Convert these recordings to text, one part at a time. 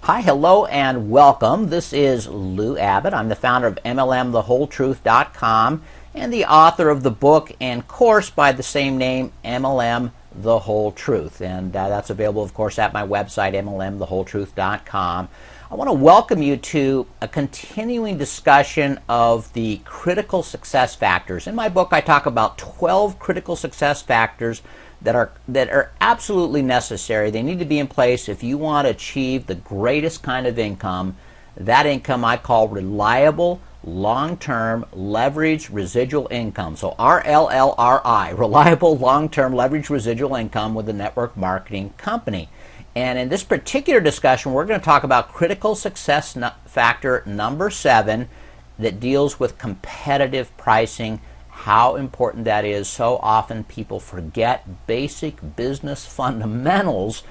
Hi, hello, and welcome. This is Lou Abbott. I'm the founder of MLMthewholetruth.com and the author of the book and course by the same name, MLM The Whole Truth. And that's available, of course, at my website, MLMthewholetruth.com. I want to welcome you to a continuing discussion of the critical success factors. In my book, I talk about 12 critical success factors that are absolutely necessary. They need to be in place if you want to achieve the greatest kind of income. That income I call reliable, long-term, leveraged residual income. So RLLRI, reliable, long-term, leveraged residual income with a network marketing company. And in this particular discussion, we're going to talk about critical success factor number 7 that deals with competitive pricing. How important that is. So often people forget basic business fundamentals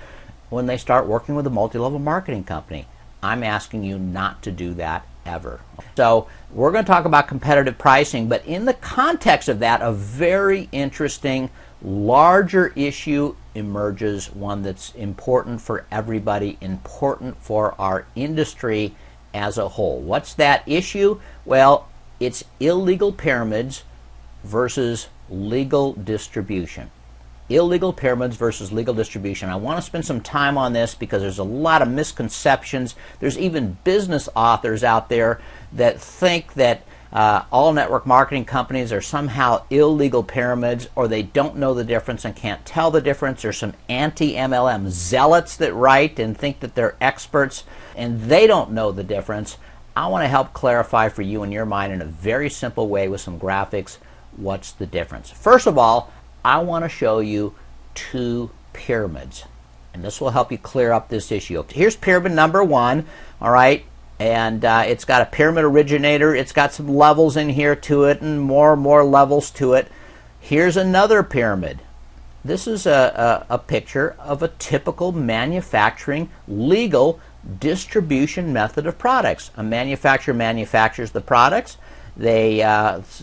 when they start working with a multi-level marketing company. I'm asking you not to do that ever. So we're going to talk about competitive pricing, but in the context of that, a very interesting, larger issue emerges, one that's important for everybody, important for our industry as a whole. What's that issue? Well, it's illegal pyramids versus legal distribution. Illegal pyramids versus legal distribution. I want to spend some time on this because there's a lot of misconceptions. There's even business authors out there that think that all network marketing companies are somehow illegal pyramids, or they don't know the difference and can't tell the difference. There's some anti-MLM zealots that write and think that they're experts and they don't know the difference. I want to help clarify for you in your mind in a very simple way with some graphics what's the difference. First of all, I want to show you 2 pyramids, and this will help you clear up this issue. Here's pyramid number 1, all right, and it's got a pyramid originator. It's got some levels in here to it and more levels to it. Here's another pyramid. This is a picture of a typical manufacturing legal distribution method of products. A manufacturer manufactures the products. They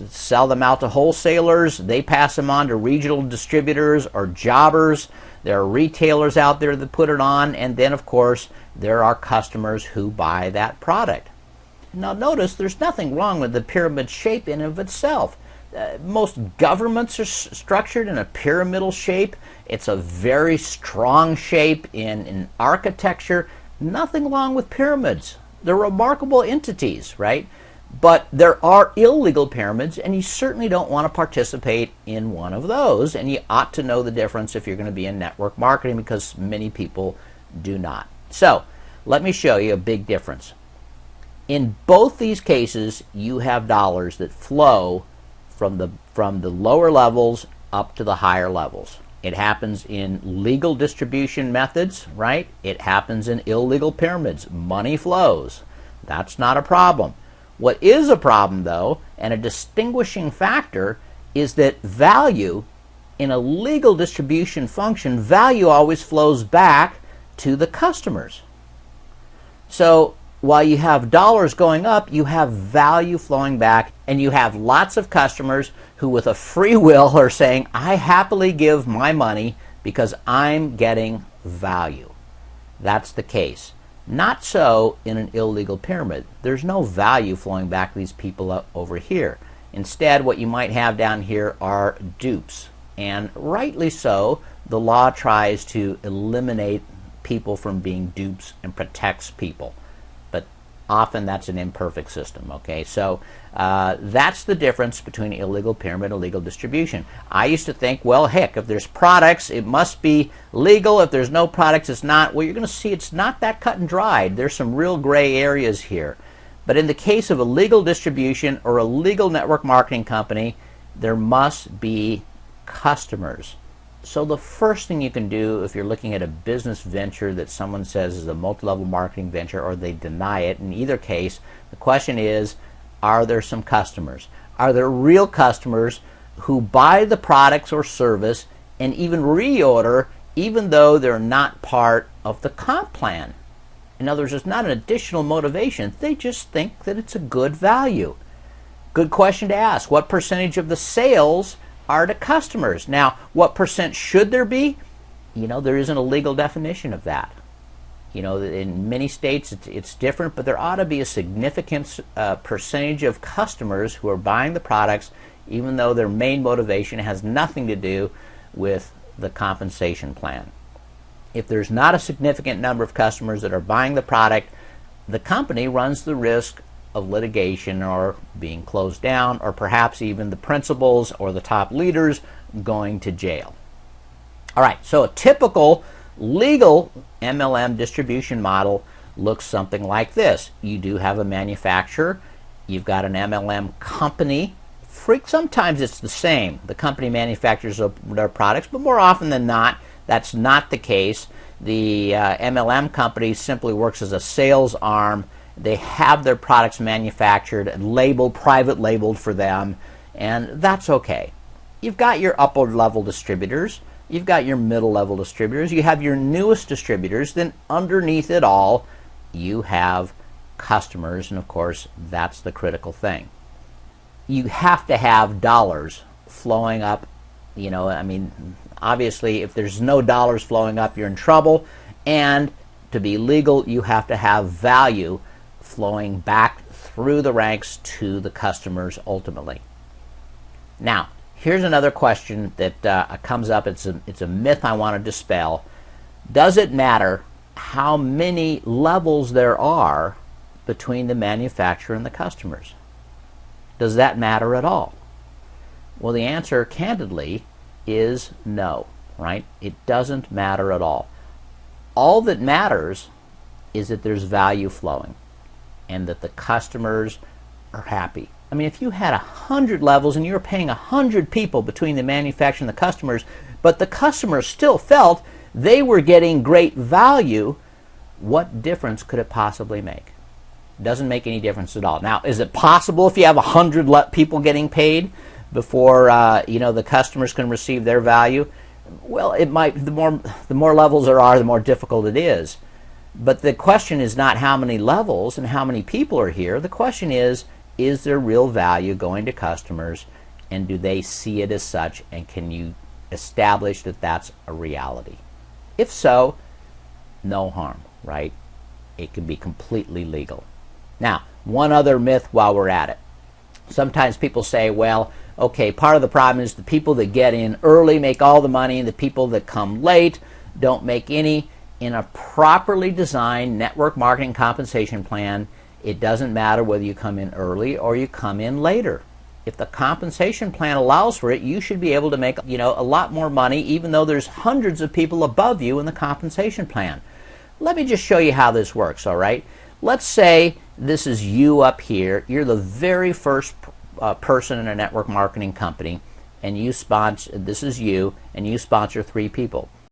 sell them out to wholesalers. They pass them on to regional distributors or jobbers. There are retailers out there that put it on, and then of course there are customers who buy that product. Now notice there's nothing wrong with the pyramid shape in and of itself. Most governments are structured in a pyramidal shape. It's a very strong shape in architecture. Nothing wrong with pyramids. They're remarkable entities, right? But there are illegal pyramids, and you certainly don't want to participate in one of those, and you ought to know the difference if you're going to be in network marketing, because many people do not. So let me show you a big difference. In both these cases, you have dollars that flow from the lower levels up to the higher levels. It happens in legal distribution methods, right? It happens in illegal pyramids. Money flows. That's not a problem. What is a problem, though, and a distinguishing factor, is that value in a legal distribution function, value always flows back to the customers. So while you have dollars going up, you have value flowing back, and you have lots of customers who with a free will are saying, I happily give my money because I'm getting value. That's the case. Not so in an illegal pyramid. There's no value flowing back to these people over here. Instead, what you might have down here are dupes. And rightly so, the law tries to eliminate people from being dupes and protects people. But often that's an imperfect system, okay? So that's the difference between illegal pyramid and legal distribution. I used to think, well, heck, if there's products, it must be legal. If there's no products, it's not. Well, you're going to see it's not that cut and dried. There's some real gray areas here. But in the case of a legal distribution or a legal network marketing company, there must be customers. So the first thing you can do if you're looking at a business venture that someone says is a multi-level marketing venture, or they deny it, in either case, the question is, are there some customers? Are there real customers who buy the products or service and even reorder even though they're not part of the comp plan? In other words, it's not an additional motivation. They just think that it's a good value. Good question to ask. What percentage of the sales are to customers? Now, what percent should there be? You know, there isn't a legal definition of that. You know, in many states it's different, but there ought to be a significant percentage of customers who are buying the products even though their main motivation has nothing to do with the compensation plan. If there's not a significant number of customers that are buying the product, the company runs the risk of litigation or being closed down, or perhaps even the principals or the top leaders going to jail. All right, so a typical legal MLM distribution model looks something like this. You do have a manufacturer, you've got an MLM company. Sometimes it's the same. The company manufactures their products, but more often than not, that's not the case. The MLM company simply works as a sales arm. They have their products manufactured and labeled, private labeled for them, and that's okay. You've got your upper level distributors, you've got your middle level distributors, you have your newest distributors, then underneath it all, you have customers, and of course, that's the critical thing. You have to have dollars flowing up. You know, I mean, obviously, if there's no dollars flowing up, you're in trouble. And to be legal, you have to have value flowing back through the ranks to the customers ultimately. Now, here's another question that comes up. It's a myth I want to dispel. Does it matter how many levels there are between the manufacturer and the customers? Does that matter at all? Well, the answer, candidly, is no, right? It doesn't matter at all. All that matters is that there's value flowing and that the customers are happy. I mean, if you had 100 levels and you were paying 100 people between the manufacturer and the customers, but the customers still felt they were getting great value, what difference could it possibly make? Doesn't make any difference at all. Now, is it possible if you have 100 people getting paid before the customers can receive their value? Well, it might. The more levels there are, the more difficult it is. But the question is not how many levels and how many people are here. The question is there real value going to customers, and do they see it as such, and can you establish that that's a reality? If so, no harm, right? It can be completely legal. Now, one other myth while we're at it. Sometimes people say, well, okay, part of the problem is the people that get in early make all the money and the people that come late don't make any. In a properly designed network marketing compensation plan, it doesn't matter whether you come in early or you come in later. If the compensation plan allows for it, you should be able to make a lot more money even though there's hundreds of people above you in the compensation plan. Let me just show you how this works, all right? Let's say this is you up here. You're the very first person in a network marketing company, and you sponsor. This is you, and you sponsor 3 people.